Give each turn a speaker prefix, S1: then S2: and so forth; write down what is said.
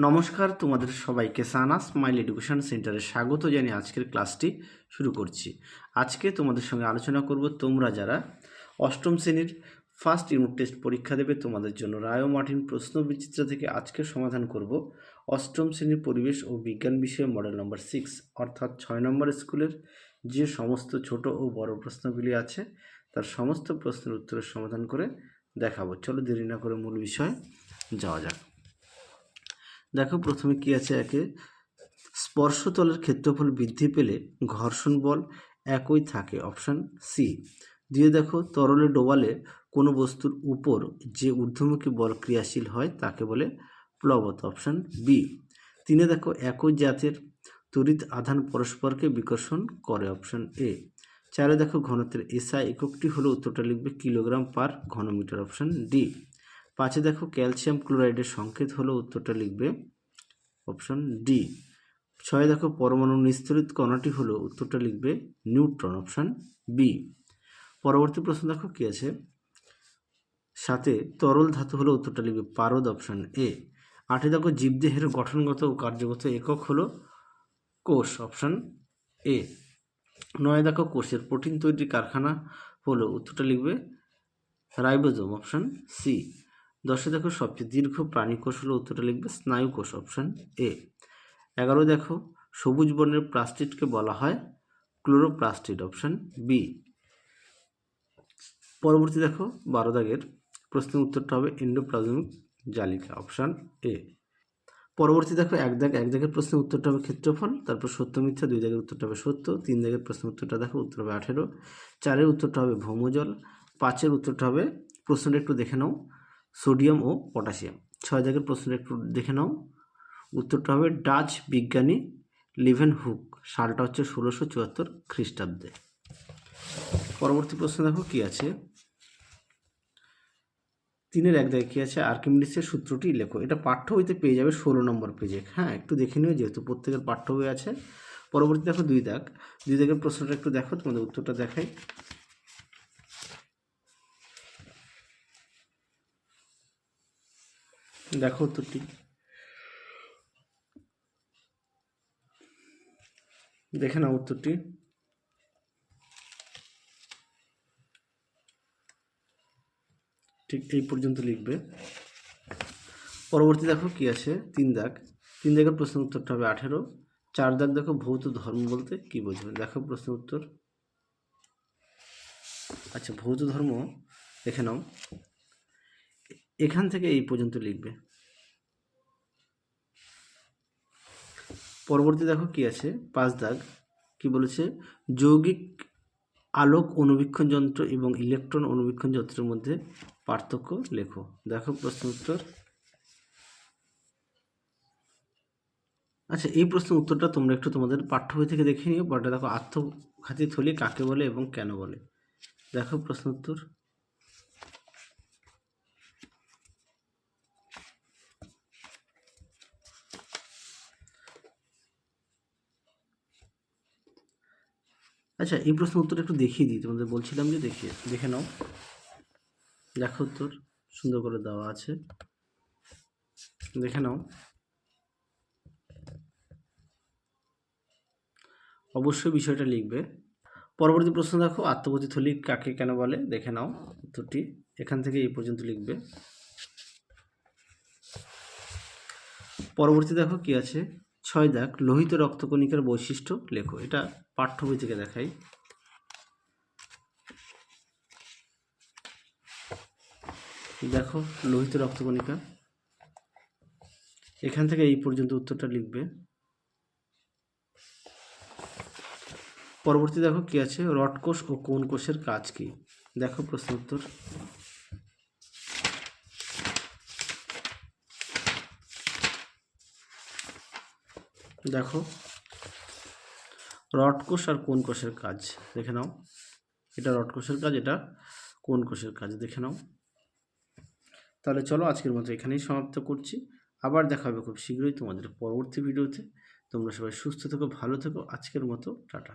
S1: নমস্কার, তোমাদের সবাইকে সানা স্মাইল এডুকেশন সেন্টারে স্বাগত জানিয়ে আজকের ক্লাসটি শুরু করছি। আজকে তোমাদের সঙ্গে আলোচনা করব তোমরা যারা অষ্টম শ্রেণীর ফার্স্ট ইউনিট টেস্ট পরীক্ষা দেবে তোমাদের জন্য রায় ও মার্টিন প্রশ্ন বিচিত্রা থেকে আজকে সমাধান করব অষ্টম শ্রেণীর পরিবেশ ও বিজ্ঞান বিষয়ে মডেল নম্বর 6 অর্থাৎ 6 নম্বর স্কুলের যে সমস্ত ছোট ও বড় প্রশ্নগুলি আছে তার সমস্ত প্রশ্নের উত্তরের সমাধান করে দেখাবো। চলো দেরি না করে মূল বিষয়ে যাওয়া যাক। দেখো প্রথমে কি আছে, একে স্পর্শতলের ক্ষেত্রফল বৃদ্ধি পেলে ঘর্ষণ বল একই থাকে, অপশান সি। দিয়ে দেখো তরলে ডোবালে কোনো বস্তুর উপর যে ঊর্ধ্বমুখী বল ক্রিয়াশীল হয় তাকে বলে প্লবত, অপশান বি। তিনে দেখো একই জাতের তড়িৎ আধান পরস্পরকে বিকর্ষণ করে, অপশান এ। চারে দেখো ঘনত্বের এসআই এককটি হলো, উত্তরটা লিখবে কিলোগ্রাম পার ঘনমিটার, অপশান ডি। পাঁচে দেখো ক্যালসিয়াম ক্লোরাইডের সংকেত হলো, উত্তরটা লিখবে অপশন ডি। ছয় দেখো পরমাণু নিস্তরিত কণাটি হলো, উত্তরটা লিখবে নিউট্রন, অপশন বি। পরবর্তী প্রশ্ন দেখো কি আছে, সাথে তরল ধাতু হলো, উত্তরটা লিখবে পারদ, অপশন এ। আটে দেখো জীবদেহের গঠনগত ও কার্যগত একক হলো কোষ, অপশন এ। নয় দেখো কোষের প্রোটিন তৈরির কারখানা হলো, উত্তরটা লিখবে রাইবোজোম, অপশন সি। দশে দেখো সবচেয়ে দীর্ঘ প্রাণী কোষ হলো, উত্তরটা লিখবে স্নায়ু কোষ, অপশন এ। 11 দেখো সবুজ বর্ণের প্লাস্টিডকে বলা হয় ক্লোরোপ্লাস্টিড, অপশন বি। পরবর্তী দেখো 12 দাগের প্রশ্নের উত্তরটা হবে এন্ডোপ্লাজমিক জালিকা, অপশন এ। পরবর্তী দেখো এক দাগের প্রশ্নের উত্তরটা হবে ক্ষেত্রফল, তারপর সত্য মিথ্যা, 2 দাগের উত্তরটা হবে সত্য, 3 দাগের প্রশ্নের উত্তরটা দেখো উত্তর হবে 18, 4-এর উত্তরটা হবে ভৌমজল, 5-এর উত্তরটা হবে, প্রশ্নটা একটু দেখে নাও, সোডিয়াম ও পটাশিয়াম। 6 দাগের প্রশ্নটা একটু দেখে নাও, উত্তরটা হবে ডাচ বিজ্ঞানী লিভেনহুক, সালটা হচ্ছে 1674 খ্রিস্টাব্দে। পরবর্তী প্রশ্ন দেখো কি আছে, 3-এর 1 দাগে কি আছে, আর্কিমিডিসের সূত্রটি লেখো। এটা পাঠ্য বইতে পেয়ে যাবে 16 নম্বর পেজে। হ্যাঁ, একটু দেখে নিও যেহেতু প্রত্যেকের পাঠ্য বই আছে। পরবর্তী দেখো 2 দাগের প্রশ্নটা একটু দেখো, তোমাদের উত্তরটা দেখাই। দেখো উত্তরটি, দেখে নাও উত্তরটি। ঠিক এই পর্যন্ত লিখবে। পরবর্তী দেখো কি আছে, 3 দাগের প্রশ্নের উত্তরটা হবে 18। 4 দাগ দেখো ভৌত ধর্ম বলতে কি বোঝাবে, দেখো প্রশ্নের উত্তর। আচ্ছা, ভৌত ধর্ম দেখে নাও, এখান থেকে এই পর্যন্ত লিখবে। পরবর্তী দেখো কি আছে, 5 দাগ কি বলেছে, যৌগিক আলোক অনুবীক্ষণ যন্ত্র এবং ইলেকট্রন অনুবীক্ষণ যন্ত্রের মধ্যে পার্থক্য লেখো, দেখো প্রশ্ন উত্তর। আচ্ছা, এই প্রশ্নের উত্তরটা তোমরা একটু তোমাদের পাঠ্য বই থেকে দেখে নিও। পরটা দেখো আত্মঘাতী থলি কাকে বলে এবং কেন বলে, দেখো প্রশ্ন উত্তর। আচ্ছা, এই প্রশ্নের উত্তর একটু দেখিয়ে দিই, তোমাদের বলছিলাম যে দেখে নাও, দেখো উত্তর সুন্দর করে দেওয়া আছে, দেখে নাও। অবশ্যই বিষয়টা লিখবে। পরবর্তী প্রশ্ন দেখো, আত্মগতি থলি কাকে কেন বলে, দেখে নাও উত্তরটি, এখান থেকে এই পর্যন্ত লিখবে। পরবর্তী দেখো কি আছে, 6 দাগ লোহিত রক্তকণিকার বৈশিষ্ট্য লেখো, এটা পাঠ্য বই থেকে দেখাই। দেখো লোহিত রক্তকণিকা, এখান থেকে এই পর্যন্ত উত্তরটা লিখবে। পরবর্তী দেখো কি আছে, রড কোষ ও কোন কোষের কাজ কি, দেখো প্রশ্ন উত্তর। দেখো রড কোষ আর কোন কোষের কাজ দেখে নাও, এটা রড কোষের কাজ, এটা কোন কোষের কাজ, দেখে নাও। তাহলে চলো আজকের মতো এখানেই সমাপ্ত করছি, আবার দেখা হবে খুব শীঘ্রই তোমাদের পরবর্তী ভিডিওতে। তোমরা সবাই সুস্থ থেকো, ভালো থেকো, আজকের মতো টাটা।